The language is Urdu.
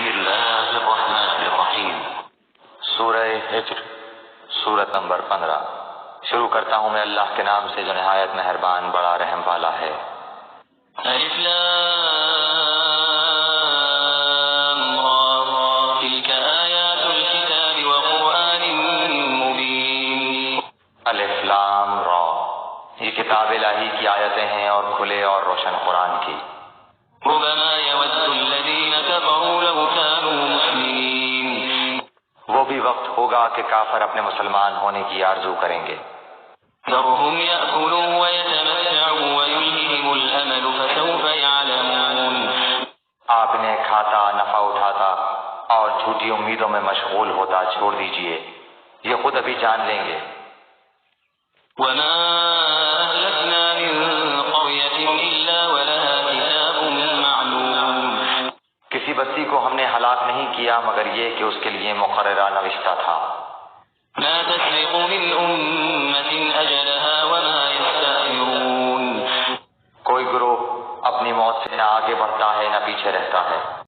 بسم اللہ الرحمن الرحیم سورہ ہجر سورت نمبر 15۔ شروع کرتا ہوں میں اللہ کے نام سے جو نہایت مہربان بڑا رحم والا ہے۔ الف لام را تلک آیات الکتاب وقرآن مبین۔ الف لام را، یہ کتاب الہی کی آیتیں ہیں اور کھلے اور روشن قرآن کی۔ ربما يود الذين كفروا لو كانوا مسلمين۔ وہ بھی وقت ہوگا کہ کافر اپنے مسلمان ہونے کی آرزو کریں گے۔ ذرهم يأكلوا ويتمتعوا ويلههم الأمل فسوف يعلمون۔ آپ انہیں کھاتا، نفع اٹھاتا اور جھوٹی امیدوں میں مشغول ہوتا چھوڑ دیجئے، یہ خود ابھی جان لیں گے۔ وما أهلكنا من قرية إلا ولها كتاب معلوم۔ کسی بستی کو ہم نے ہلاک نہیں کیا مگر یہ کہ اس کے لیے مقررہ نوشتہ تھا۔ ما تسبق من أمة أجلها وما يستأخرون۔ کوئی گروہ اپنی موت سے نہ آگے بڑھتا ہے نہ پیچھے رہتا ہے۔